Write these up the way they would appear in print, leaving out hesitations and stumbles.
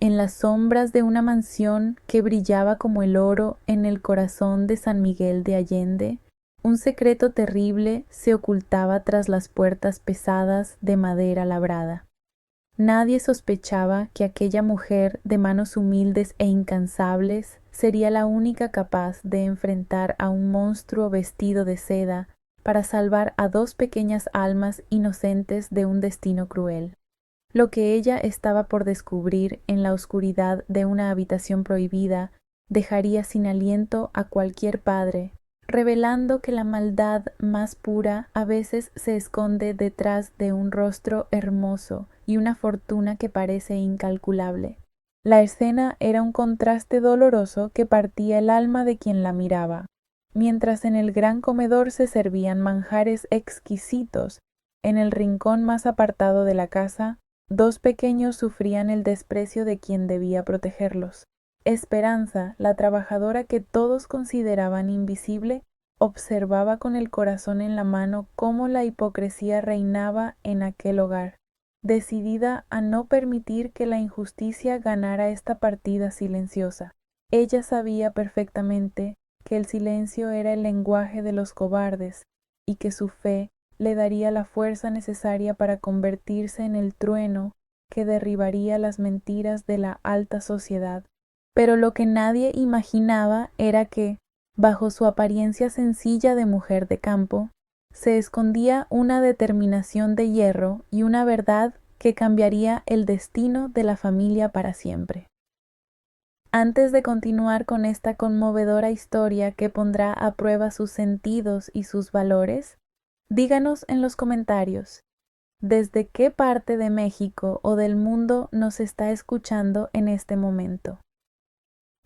en las sombras de una mansión que brillaba como el oro en el corazón de San Miguel de Allende, un secreto terrible se ocultaba tras las puertas pesadas de madera labrada. Nadie sospechaba que aquella mujer de manos humildes e incansables sería la única capaz de enfrentar a un monstruo vestido de seda para salvar a dos pequeñas almas inocentes de un destino cruel. Lo que ella estaba por descubrir en la oscuridad de una habitación prohibida dejaría sin aliento a cualquier padre, revelando que la maldad más pura a veces se esconde detrás de un rostro hermoso y una fortuna que parece incalculable. La escena era un contraste doloroso que partía el alma de quien la miraba. Mientras en el gran comedor se servían manjares exquisitos, en el rincón más apartado de la casa, dos pequeños sufrían el desprecio de quien debía protegerlos. Esperanza, la trabajadora que todos consideraban invisible, observaba con el corazón en la mano cómo la hipocresía reinaba en aquel hogar, decidida a no permitir que la injusticia ganara esta partida silenciosa. Ella sabía perfectamente que el silencio era el lenguaje de los cobardes y que su fe le daría la fuerza necesaria para convertirse en el trueno que derribaría las mentiras de la alta sociedad. Pero lo que nadie imaginaba era que, bajo su apariencia sencilla de mujer de campo, se escondía una determinación de hierro y una verdad que cambiaría el destino de la familia para siempre. Antes de continuar con esta conmovedora historia que pondrá a prueba sus sentidos y sus valores, díganos en los comentarios, ¿desde qué parte de México o del mundo nos está escuchando en este momento?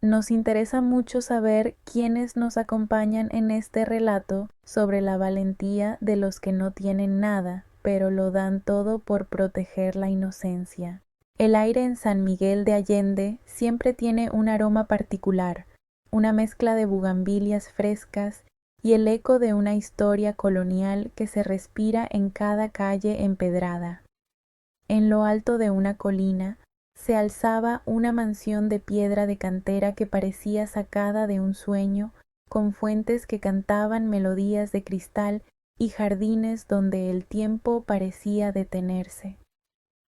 Nos interesa mucho saber quiénes nos acompañan en este relato sobre la valentía de los que no tienen nada, pero lo dan todo por proteger la inocencia. El aire en San Miguel de Allende siempre tiene un aroma particular, una mezcla de bugambilias frescas y el eco de una historia colonial que se respira en cada calle empedrada. En lo alto de una colina se alzaba una mansión de piedra de cantera que parecía sacada de un sueño, con fuentes que cantaban melodías de cristal y jardines donde el tiempo parecía detenerse.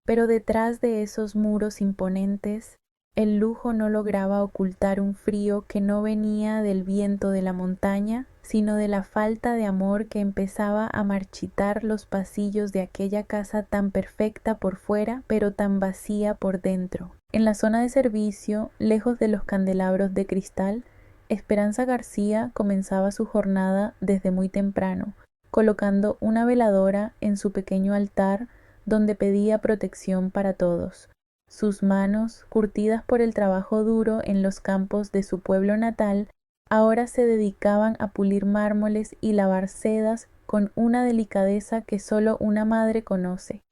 Pero detrás de esos muros imponentes, el lujo no lograba ocultar un frío que no venía del viento de la montaña, sino de la falta de amor que empezaba a marchitar los pasillos de aquella casa tan perfecta por fuera, pero tan vacía por dentro. En la zona de servicio, lejos de los candelabros de cristal, Esperanza García comenzaba su jornada desde muy temprano, colocando una veladora en su pequeño altar donde pedía protección para todos. Sus manos, curtidas por el trabajo duro en los campos de su pueblo natal, ahora se dedicaban a pulir mármoles y lavar sedas con una delicadeza que solo una madre conoce.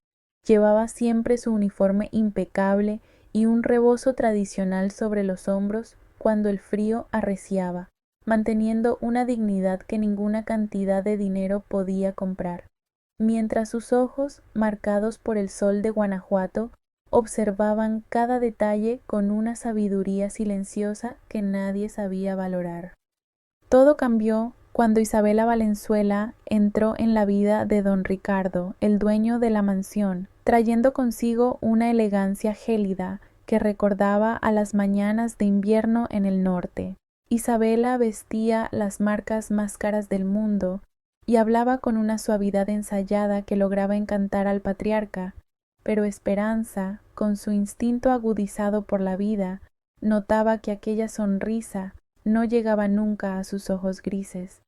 Llevaba siempre su uniforme impecable y un rebozo tradicional sobre los hombros cuando el frío arreciaba, manteniendo una dignidad que ninguna cantidad de dinero podía comprar, mientras sus ojos, marcados por el sol de Guanajuato, observaban cada detalle con una sabiduría silenciosa que nadie sabía valorar. Todo cambió cuando Isabela Valenzuela entró en la vida de don Ricardo, el dueño de la mansión, trayendo consigo una elegancia gélida que recordaba a las mañanas de invierno en el norte. Isabela vestía las marcas más caras del mundo y hablaba con una suavidad ensayada que lograba encantar al patriarca, pero Esperanza, con su instinto agudizado por la vida, notaba que aquella sonrisa no llegaba nunca a sus ojos grises.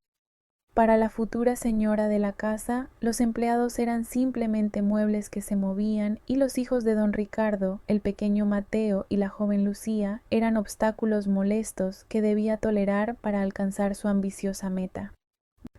Para la futura señora de la casa, los empleados eran simplemente muebles que se movían y los hijos de don Ricardo, el pequeño Mateo y la joven Lucía, eran obstáculos molestos que debía tolerar para alcanzar su ambiciosa meta.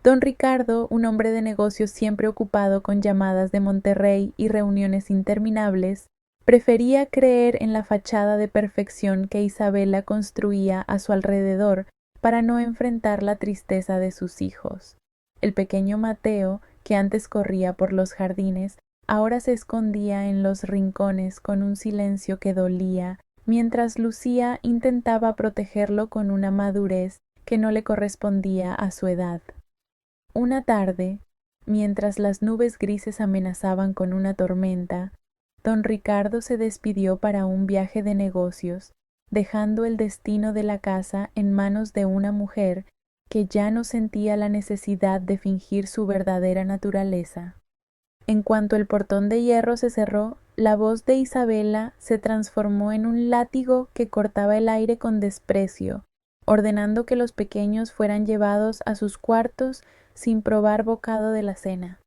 Don Ricardo, un hombre de negocios siempre ocupado con llamadas de Monterrey y reuniones interminables, prefería creer en la fachada de perfección que Isabela construía a su alrededor para no enfrentar la tristeza de sus hijos. El pequeño Mateo, que antes corría por los jardines, ahora se escondía en los rincones con un silencio que dolía, mientras Lucía intentaba protegerlo con una madurez que no le correspondía a su edad. Una tarde, mientras las nubes grises amenazaban con una tormenta, don Ricardo se despidió para un viaje de negocios, dejando el destino de la casa en manos de una mujer que ya no sentía la necesidad de fingir su verdadera naturaleza. En cuanto el portón de hierro se cerró, la voz de Isabela se transformó en un látigo que cortaba el aire con desprecio, ordenando que los pequeños fueran llevados a sus cuartos sin probar bocado de la cena.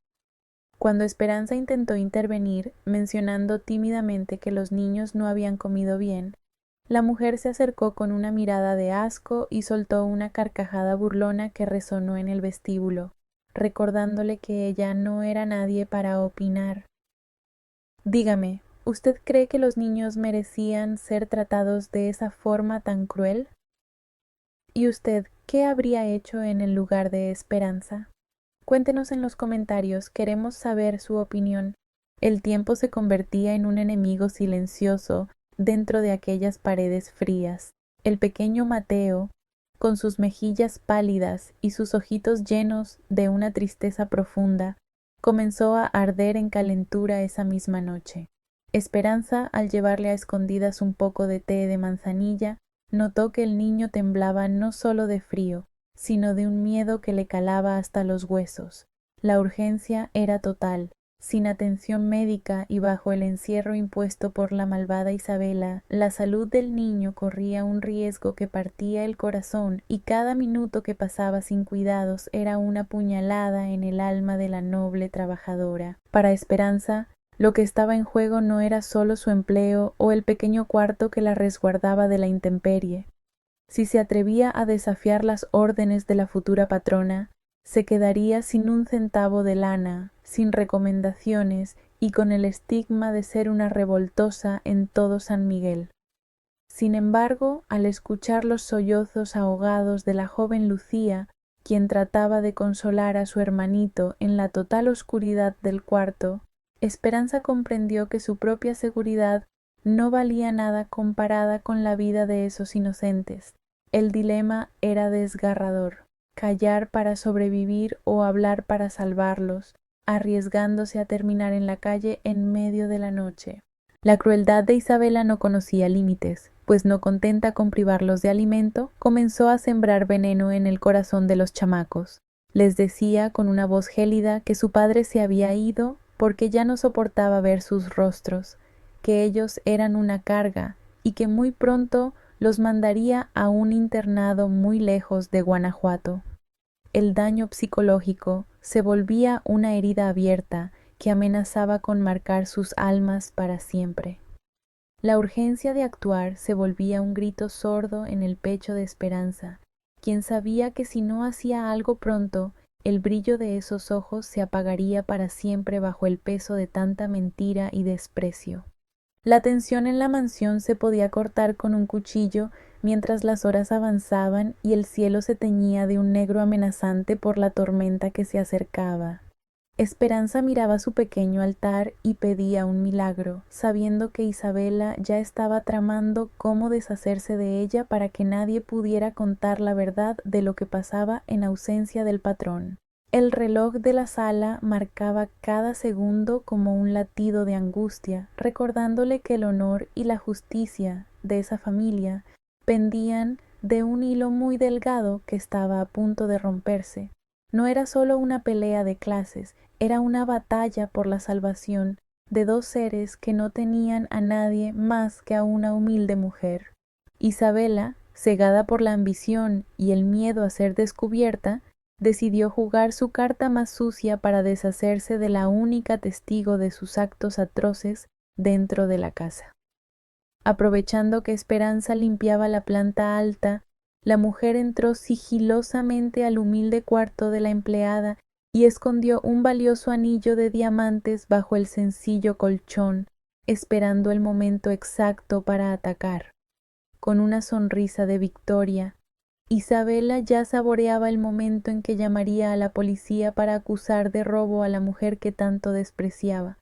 Cuando Esperanza intentó intervenir, mencionando tímidamente que los niños no habían comido bien, la mujer se acercó con una mirada de asco y soltó una carcajada burlona que resonó en el vestíbulo, recordándole que ella no era nadie para opinar. Dígame, ¿usted cree que los niños merecían ser tratados de esa forma tan cruel? ¿Y usted qué habría hecho en el lugar de Esperanza? Cuéntenos en los comentarios, queremos saber su opinión. El tiempo se convertía en un enemigo silencioso dentro de aquellas paredes frías. El pequeño Mateo, con sus mejillas pálidas y sus ojitos llenos de una tristeza profunda, comenzó a arder en calentura esa misma noche. Esperanza, al llevarle a escondidas un poco de té de manzanilla, notó que el niño temblaba no solo de frío, sino de un miedo que le calaba hasta los huesos. La urgencia era total. Sin atención médica y bajo el encierro impuesto por la malvada Isabela, la salud del niño corría un riesgo que partía el corazón y cada minuto que pasaba sin cuidados era una puñalada en el alma de la noble trabajadora. Para Esperanza, lo que estaba en juego no era solo su empleo o el pequeño cuarto que la resguardaba de la intemperie. Si se atrevía a desafiar las órdenes de la futura patrona, se quedaría sin un centavo de lana, sin recomendaciones y con el estigma de ser una revoltosa en todo San Miguel. Sin embargo, al escuchar los sollozos ahogados de la joven Lucía, quien trataba de consolar a su hermanito en la total oscuridad del cuarto, Esperanza comprendió que su propia seguridad no valía nada comparada con la vida de esos inocentes. El dilema era desgarrador: callar para sobrevivir o hablar para salvarlos, arriesgándose a terminar en la calle en medio de la noche. La crueldad de Isabela no conocía límites, pues no contenta con privarlos de alimento, comenzó a sembrar veneno en el corazón de los chamacos. Les decía con una voz gélida que su padre se había ido porque ya no soportaba ver sus rostros, que ellos eran una carga y que muy pronto los mandaría a un internado muy lejos de Guanajuato. El daño psicológico se volvía una herida abierta que amenazaba con marcar sus almas para siempre. La urgencia de actuar se volvía un grito sordo en el pecho de Esperanza, quien sabía que si no hacía algo pronto, el brillo de esos ojos se apagaría para siempre bajo el peso de tanta mentira y desprecio. La tensión en la mansión se podía cortar con un cuchillo mientras las horas avanzaban y el cielo se teñía de un negro amenazante por la tormenta que se acercaba. Esperanza miraba su pequeño altar y pedía un milagro, sabiendo que Isabela ya estaba tramando cómo deshacerse de ella para que nadie pudiera contar la verdad de lo que pasaba en ausencia del patrón. El reloj de la sala marcaba cada segundo como un latido de angustia, recordándole que el honor y la justicia de esa familia pendían de un hilo muy delgado que estaba a punto de romperse. No era solo una pelea de clases, era una batalla por la salvación de dos seres que no tenían a nadie más que a una humilde mujer. Isabela, cegada por la ambición y el miedo a ser descubierta, decidió jugar su carta más sucia para deshacerse de la única testigo de sus actos atroces dentro de la casa. Aprovechando que Esperanza limpiaba la planta alta, la mujer entró sigilosamente al humilde cuarto de la empleada y escondió un valioso anillo de diamantes bajo el sencillo colchón, esperando el momento exacto para atacar. Con una sonrisa de victoria, Isabela ya saboreaba el momento en que llamaría a la policía para acusar de robo a la mujer que tanto despreciaba.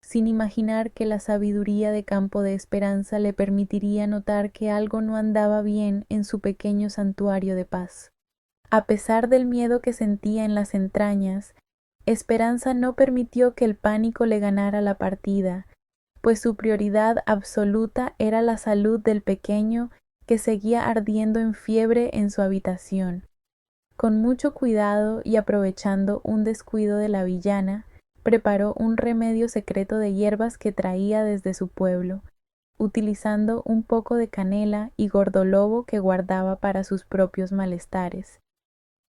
sin imaginar que la sabiduría de campo de Esperanza le permitiría notar que algo no andaba bien en su pequeño santuario de paz. A pesar del miedo que sentía en las entrañas, Esperanza no permitió que el pánico le ganara la partida, pues su prioridad absoluta era la salud del pequeño que seguía ardiendo en fiebre en su habitación. Con mucho cuidado y aprovechando un descuido de la villana, preparó un remedio secreto de hierbas que traía desde su pueblo, utilizando un poco de canela y gordolobo que guardaba para sus propios malestares.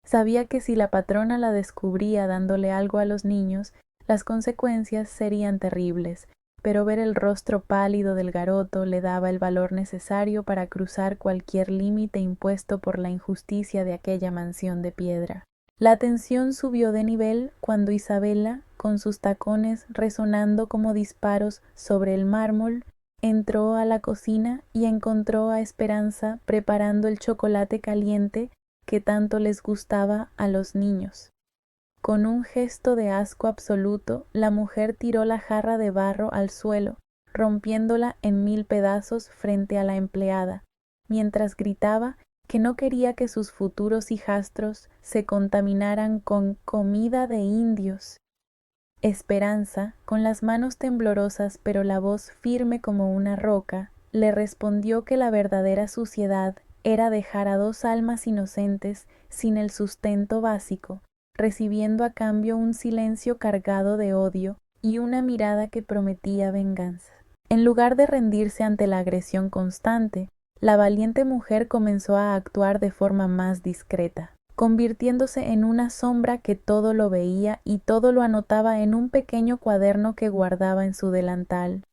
Sabía que si la patrona la descubría dándole algo a los niños, las consecuencias serían terribles, pero ver el rostro pálido del garoto le daba el valor necesario para cruzar cualquier límite impuesto por la injusticia de aquella mansión de piedra. La tensión subió de nivel cuando Isabela, con sus tacones resonando como disparos sobre el mármol, entró a la cocina y encontró a Esperanza preparando el chocolate caliente que tanto les gustaba a los niños. Con un gesto de asco absoluto, la mujer tiró la jarra de barro al suelo, rompiéndola en 1000 pedazos frente a la empleada, mientras gritaba que no quería que sus futuros hijastros se contaminaran con comida de indios. Esperanza, con las manos temblorosas pero la voz firme como una roca, le respondió que la verdadera suciedad era dejar a 2 almas inocentes sin el sustento básico, recibiendo a cambio un silencio cargado de odio y una mirada que prometía venganza. En lugar de rendirse ante la agresión constante, la valiente mujer comenzó a actuar de forma más discreta, convirtiéndose en una sombra que todo lo veía y todo lo anotaba en un pequeño cuaderno que guardaba en su delantal.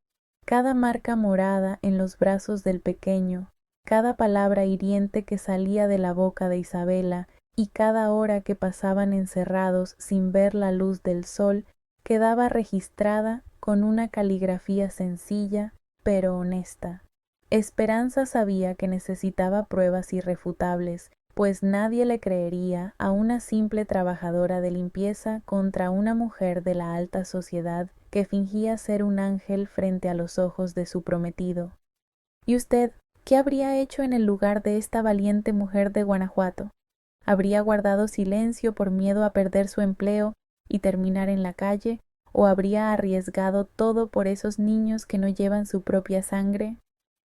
Cada marca morada en los brazos del pequeño, cada palabra hiriente que salía de la boca de Isabela y cada hora que pasaban encerrados sin ver la luz del sol quedaba registrada con una caligrafía sencilla pero honesta. Esperanza sabía que necesitaba pruebas irrefutables, pues nadie le creería a una simple trabajadora de limpieza contra una mujer de la alta sociedad que fingía ser un ángel frente a los ojos de su prometido. ¿Y usted qué habría hecho en el lugar de esta valiente mujer de Guanajuato? ¿Habría guardado silencio por miedo a perder su empleo y terminar en la calle? ¿O habría arriesgado todo por esos niños que no llevan su propia sangre?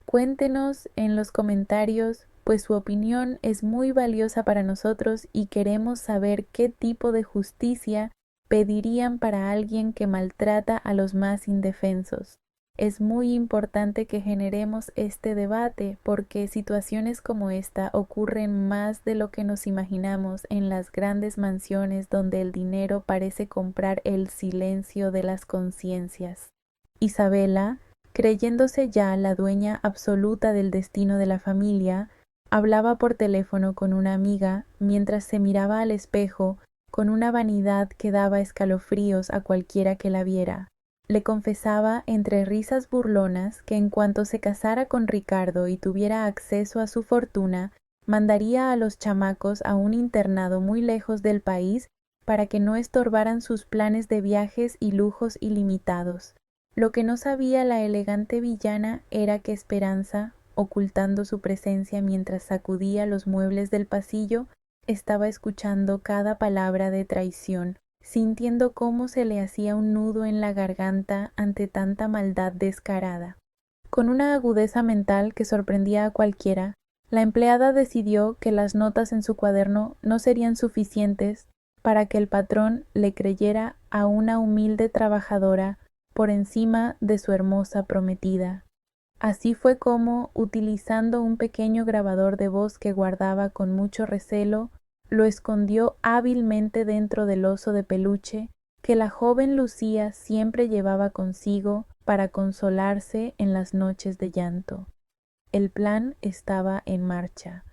Cuéntenos en los comentarios, pues su opinión es muy valiosa para nosotros y queremos saber qué tipo de justicia pedirían para alguien que maltrata a los más indefensos. Es muy importante que generemos este debate porque situaciones como esta ocurren más de lo que nos imaginamos en las grandes mansiones donde el dinero parece comprar el silencio de las conciencias. Isabela, creyéndose ya la dueña absoluta del destino de la familia, hablaba por teléfono con una amiga mientras se miraba al espejo con una vanidad que daba escalofríos a cualquiera que la viera. Le confesaba entre risas burlonas que en cuanto se casara con Ricardo y tuviera acceso a su fortuna, mandaría a los chamacos a un internado muy lejos del país para que no estorbaran sus planes de viajes y lujos ilimitados. Lo que no sabía la elegante villana era que Esperanza, ocultando su presencia mientras sacudía los muebles del pasillo, estaba escuchando cada palabra de traición, sintiendo cómo se le hacía un nudo en la garganta ante tanta maldad descarada. Con una agudeza mental que sorprendía a cualquiera, la empleada decidió que las notas en su cuaderno no serían suficientes para que el patrón le creyera a una humilde trabajadora por encima de su hermosa prometida. Así fue como, utilizando un pequeño grabador de voz que guardaba con mucho recelo, lo escondió hábilmente dentro del oso de peluche que la joven Lucía siempre llevaba consigo para consolarse en las noches de llanto. El plan estaba en marcha,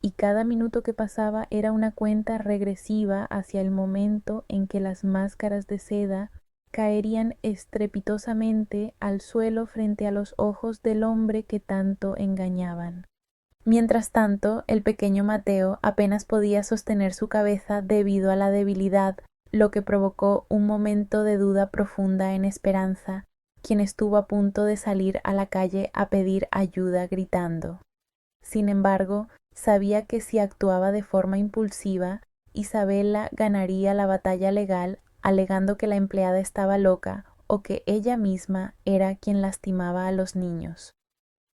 y cada minuto que pasaba era una cuenta regresiva hacia el momento en que las máscaras de seda caerían estrepitosamente al suelo frente a los ojos del hombre que tanto engañaban. Mientras tanto, el pequeño Mateo apenas podía sostener su cabeza debido a la debilidad, lo que provocó un momento de duda profunda en Esperanza, quien estuvo a punto de salir a la calle a pedir ayuda gritando. Sin embargo, sabía que si actuaba de forma impulsiva, Isabela ganaría la batalla legal alegando que la empleada estaba loca o que ella misma era quien lastimaba a los niños.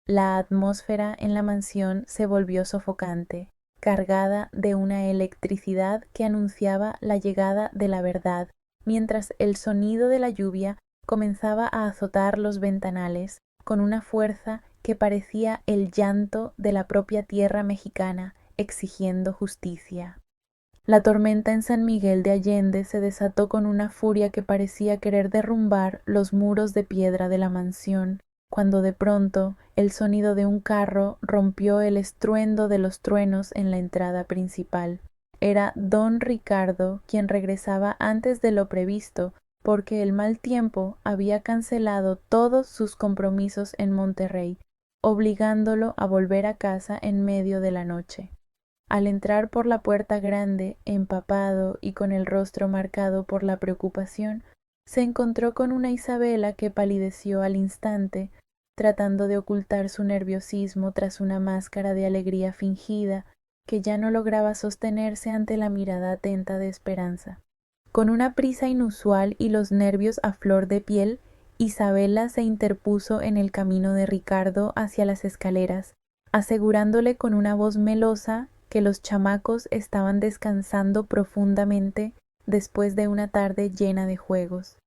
La atmósfera en la mansión se volvió sofocante, cargada de una electricidad que anunciaba la llegada de la verdad, mientras el sonido de la lluvia comenzaba a azotar los ventanales con una fuerza que parecía el llanto de la propia tierra mexicana exigiendo justicia. La tormenta en San Miguel de Allende se desató con una furia que parecía querer derrumbar los muros de piedra de la mansión, cuando de pronto el sonido de un carro rompió el estruendo de los truenos en la entrada principal. Era don Ricardo quien regresaba antes de lo previsto, porque el mal tiempo había cancelado todos sus compromisos en Monterrey, obligándolo a volver a casa en medio de la noche. Al entrar por la puerta grande, empapado y con el rostro marcado por la preocupación, se encontró con una Isabela que palideció al instante, tratando de ocultar su nerviosismo tras una máscara de alegría fingida que ya no lograba sostenerse ante la mirada atenta de Esperanza. Con una prisa inusual y los nervios a flor de piel, Isabela se interpuso en el camino de Ricardo hacia las escaleras, asegurándole con una voz melosa que los chamacos estaban descansando profundamente después de una tarde llena de juegos.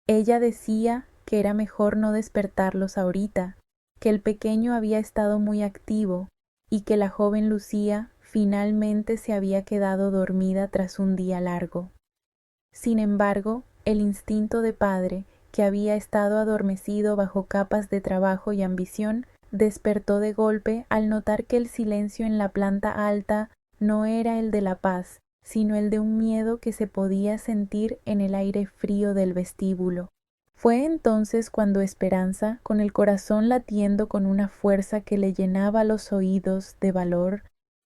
Ella decía que era mejor no despertarlos ahorita, que el pequeño había estado muy activo y que la joven Lucía finalmente se había quedado dormida tras un día largo. Sin embargo, el instinto de padre, que había estado adormecido bajo capas de trabajo y ambición, despertó de golpe al notar que el silencio en la planta alta no era el de la paz, sino el de un miedo que se podía sentir en el aire frío del vestíbulo. Fue entonces cuando Esperanza, con el corazón latiendo con una fuerza que le llenaba los oídos de valor,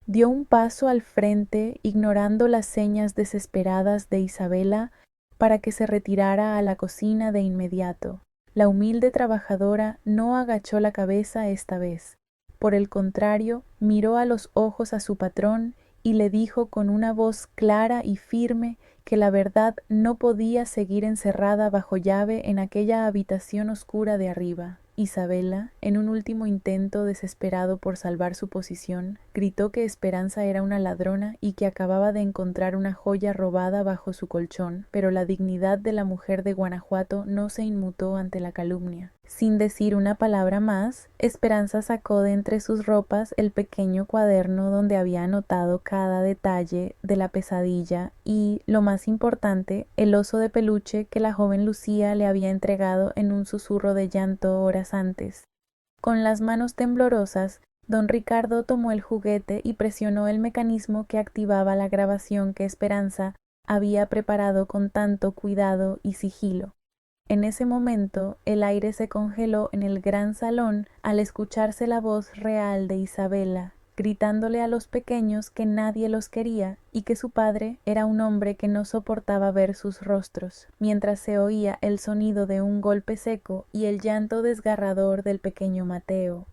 dio un paso al frente, ignorando las señas desesperadas de Isabela para que se retirara a la cocina de inmediato. La humilde trabajadora no agachó la cabeza esta vez. Por el contrario, miró a los ojos a su patrón y le dijo con una voz clara y firme que la verdad no podía seguir encerrada bajo llave en aquella habitación oscura de arriba. Isabela, en un último intento desesperado por salvar su posición, gritó que Esperanza era una ladrona y que acababa de encontrar una joya robada bajo su colchón, pero la dignidad de la mujer de Guanajuato no se inmutó ante la calumnia. Sin decir una palabra más, Esperanza sacó de entre sus ropas el pequeño cuaderno donde había anotado cada detalle de la pesadilla y, lo más importante, el oso de peluche que la joven Lucía le había entregado en un susurro de llanto horas antes. Con las manos temblorosas, don Ricardo tomó el juguete y presionó el mecanismo que activaba la grabación que Esperanza había preparado con tanto cuidado y sigilo. En ese momento el aire se congeló en el gran salón al escucharse la voz real de Isabela, gritándole a los pequeños que nadie los quería y que su padre era un hombre que no soportaba ver sus rostros, mientras se oía el sonido de un golpe seco y el llanto desgarrador del pequeño Mateo.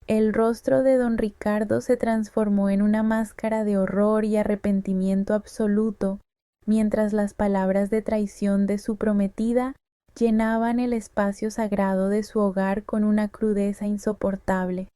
El rostro de don Ricardo se transformó en una máscara de horror y arrepentimiento absoluto, mientras las palabras de traición de su prometida llenaban el espacio sagrado de su hogar con una crudeza insoportable.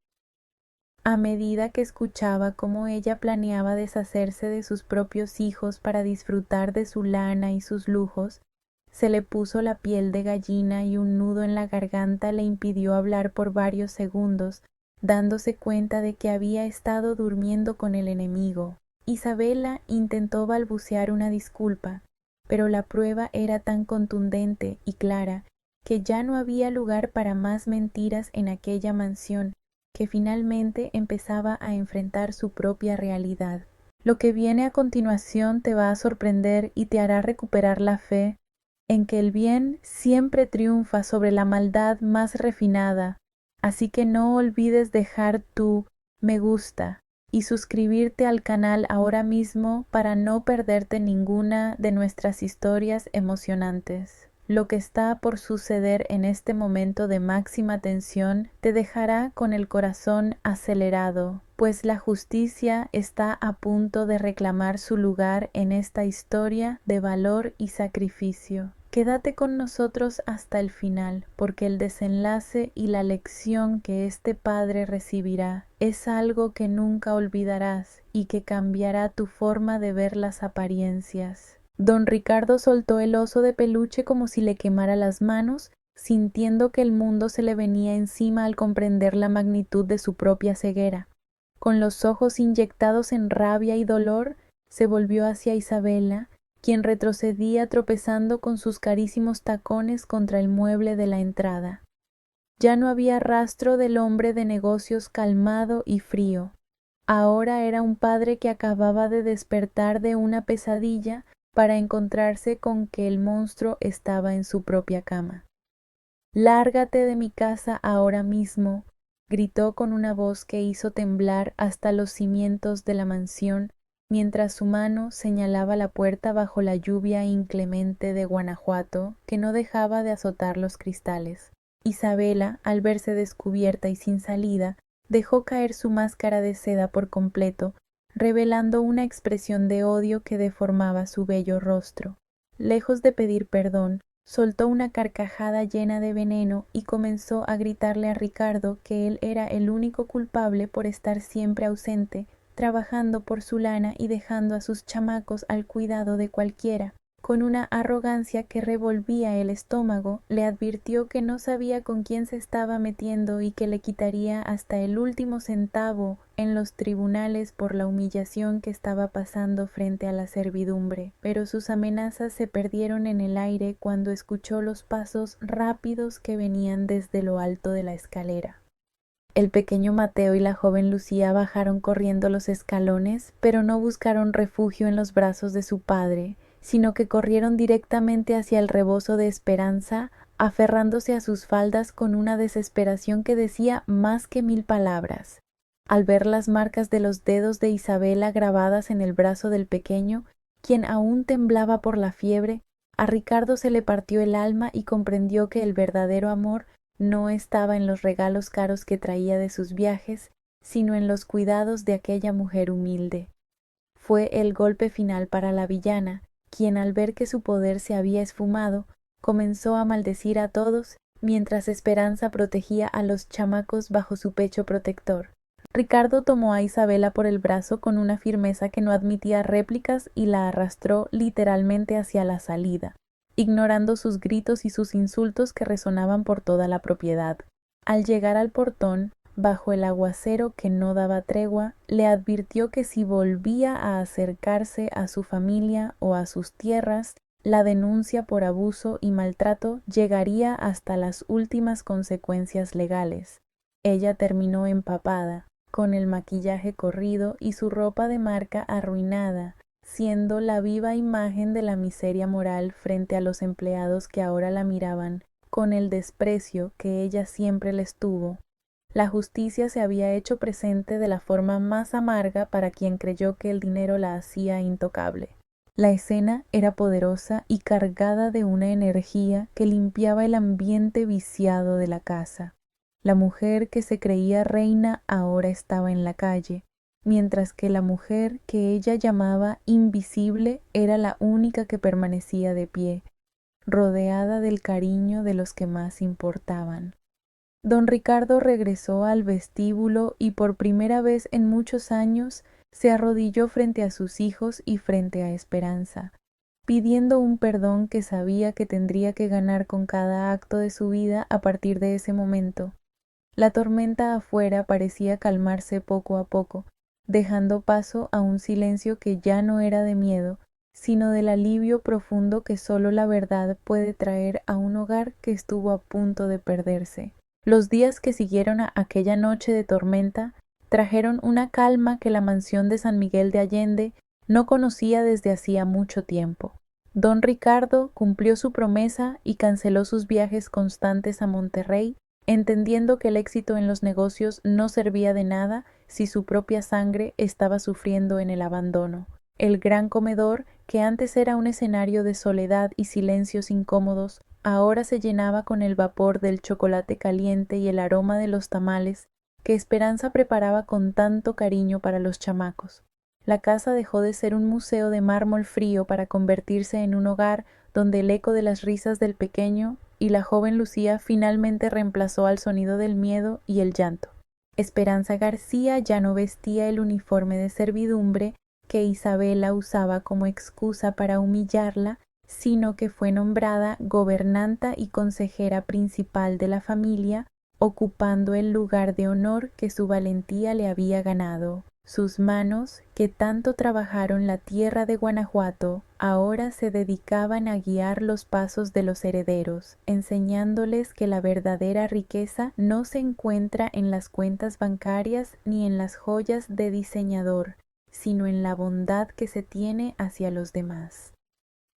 A medida que escuchaba cómo ella planeaba deshacerse de sus propios hijos para disfrutar de su lana y sus lujos, se le puso la piel de gallina y un nudo en la garganta le impidió hablar por varios segundos, dándose cuenta de que había estado durmiendo con el enemigo. Isabela intentó balbucear una disculpa, pero la prueba era tan contundente y clara que ya no había lugar para más mentiras en aquella mansión, que finalmente empezaba a enfrentar su propia realidad. Lo que viene a continuación te va a sorprender y te hará recuperar la fe en que el bien siempre triunfa sobre la maldad más refinada, así que no olvides dejar tu me gusta y suscribirte al canal ahora mismo para no perderte ninguna de nuestras historias emocionantes. lo que está por suceder en este momento de máxima tensión te dejará con el corazón acelerado, pues la justicia está a punto de reclamar su lugar en esta historia de valor y sacrificio. Quédate con nosotros hasta el final, porque el desenlace y la lección que este padre recibirá es algo que nunca olvidarás y que cambiará tu forma de ver las apariencias. Don Ricardo soltó el oso de peluche como si le quemara las manos, sintiendo que el mundo se le venía encima al comprender la magnitud de su propia ceguera. Con los ojos inyectados en rabia y dolor, se volvió hacia Isabela, quien retrocedía tropezando con sus carísimos tacones contra el mueble de la entrada. Ya no había rastro del hombre de negocios calmado y frío. Ahora era un padre que acababa de despertar de una pesadilla para encontrarse con que el monstruo estaba en su propia cama. «Lárgate de mi casa ahora mismo», gritó con una voz que hizo temblar hasta los cimientos de la mansión, mientras su mano señalaba la puerta bajo la lluvia inclemente de Guanajuato que no dejaba de azotar los cristales. Isabela, al verse descubierta y sin salida, dejó caer su máscara de seda por completo, revelando una expresión de odio que deformaba su bello rostro. Lejos de pedir perdón, soltó una carcajada llena de veneno y comenzó a gritarle a Ricardo que él era el único culpable por estar siempre ausente, trabajando por su lana y dejando a sus chamacos al cuidado de cualquiera. Con una arrogancia que revolvía el estómago, le advirtió que no sabía con quién se estaba metiendo y que le quitaría hasta el último centavo en los tribunales por la humillación que estaba pasando frente a la servidumbre. Pero sus amenazas se perdieron en el aire cuando escuchó los pasos rápidos que venían desde lo alto de la escalera. El pequeño Mateo y la joven Lucía bajaron corriendo los escalones, pero no buscaron refugio en los brazos de su padre, sino que corrieron directamente hacia el rebozo de Esperanza, aferrándose a sus faldas con una desesperación que decía más que 1000 palabras. Al ver las marcas de los dedos de Isabela grabadas en el brazo del pequeño, quien aún temblaba por la fiebre, a Ricardo se le partió el alma y comprendió que el verdadero amor no estaba en los regalos caros que traía de sus viajes, sino en los cuidados de aquella mujer humilde. Fue el golpe final para la villana, quien al ver que su poder se había esfumado, comenzó a maldecir a todos, mientras Esperanza protegía a los chamacos bajo su pecho protector. Ricardo tomó a Isabela por el brazo con una firmeza que no admitía réplicas y la arrastró literalmente hacia la salida, ignorando sus gritos y sus insultos que resonaban por toda la propiedad. Al llegar al portón, bajo el aguacero que no daba tregua, le advirtió que si volvía a acercarse a su familia o a sus tierras, la denuncia por abuso y maltrato llegaría hasta las últimas consecuencias legales. Ella terminó empapada, con el maquillaje corrido y su ropa de marca arruinada, siendo la viva imagen de la miseria moral frente a los empleados que ahora la miraban con el desprecio que ella siempre les tuvo. La justicia se había hecho presente de la forma más amarga para quien creyó que el dinero la hacía intocable. La escena era poderosa y cargada de una energía que limpiaba el ambiente viciado de la casa. La mujer que se creía reina ahora estaba en la calle, mientras que la mujer que ella llamaba invisible era la única que permanecía de pie, rodeada del cariño de los que más importaban. Don Ricardo regresó al vestíbulo y por primera vez en muchos años se arrodilló frente a sus hijos y frente a Esperanza, pidiendo un perdón que sabía que tendría que ganar con cada acto de su vida a partir de ese momento. La tormenta afuera parecía calmarse poco a poco, dejando paso a un silencio que ya no era de miedo, sino del alivio profundo que solo la verdad puede traer a un hogar que estuvo a punto de perderse. Los días que siguieron a aquella noche de tormenta trajeron una calma que la mansión de San Miguel de Allende no conocía desde hacía mucho tiempo. Don Ricardo cumplió su promesa y canceló sus viajes constantes a Monterrey, entendiendo que el éxito en los negocios no servía de nada si su propia sangre estaba sufriendo en el abandono. El gran comedor, que antes era un escenario de soledad y silencios incómodos, ahora se llenaba con el vapor del chocolate caliente y el aroma de los tamales que Esperanza preparaba con tanto cariño para los chamacos. La casa dejó de ser un museo de mármol frío para convertirse en un hogar donde el eco de las risas del pequeño y la joven Lucía finalmente reemplazó al sonido del miedo y el llanto. Esperanza García ya no vestía el uniforme de servidumbre que Isabela usaba como excusa para humillarla, sino que fue nombrada gobernanta y consejera principal de la familia, ocupando el lugar de honor que su valentía le había ganado. Sus manos, que tanto trabajaron la tierra de Guanajuato, ahora se dedicaban a guiar los pasos de los herederos, enseñándoles que la verdadera riqueza no se encuentra en las cuentas bancarias ni en las joyas de diseñador, sino en la bondad que se tiene hacia los demás.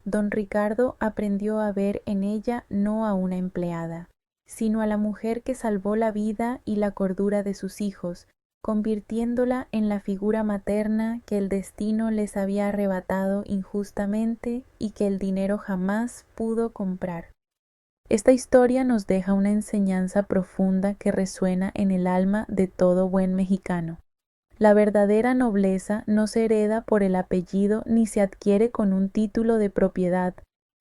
Don Ricardo aprendió a ver en ella no a una empleada, sino a la mujer que salvó la vida y la cordura de sus hijos, convirtiéndola en la figura materna que el destino les había arrebatado injustamente y que el dinero jamás pudo comprar. Esta historia nos deja una enseñanza profunda que resuena en el alma de todo buen mexicano. La verdadera nobleza no se hereda por el apellido ni se adquiere con un título de propiedad,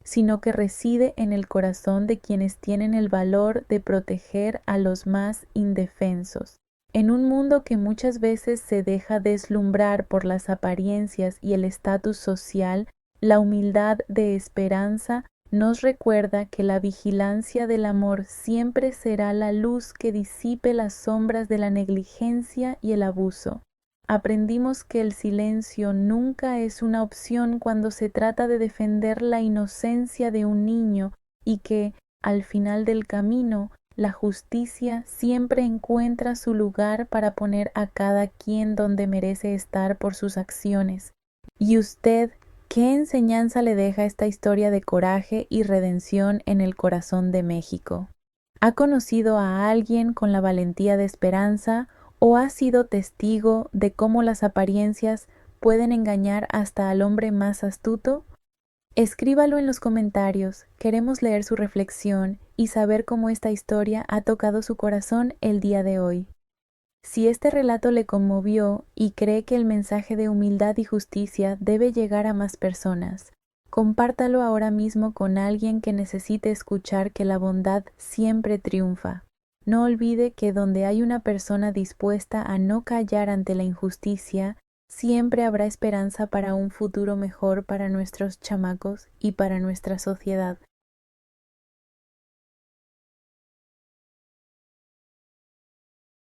sino que reside en el corazón de quienes tienen el valor de proteger a los más indefensos. En un mundo que muchas veces se deja deslumbrar por las apariencias y el estatus social, la humildad de Esperanza nos recuerda que la vigilancia del amor siempre será la luz que disipe las sombras de la negligencia y el abuso. Aprendimos que el silencio nunca es una opción cuando se trata de defender la inocencia de un niño y que, al final del camino, la justicia siempre encuentra su lugar para poner a cada quien donde merece estar por sus acciones. ¿Y usted qué enseñanza le deja esta historia de coraje y redención en el corazón de México? ¿Ha conocido a alguien con la valentía de Esperanza o ha sido testigo de cómo las apariencias pueden engañar hasta al hombre más astuto? Escríbalo en los comentarios, queremos leer su reflexión y saber cómo esta historia ha tocado su corazón el día de hoy. Si este relato le conmovió y cree que el mensaje de humildad y justicia debe llegar a más personas, compártalo ahora mismo con alguien que necesite escuchar que la bondad siempre triunfa. No olvide que donde hay una persona dispuesta a no callar ante la injusticia, siempre habrá esperanza para un futuro mejor para nuestros chamacos y para nuestra sociedad.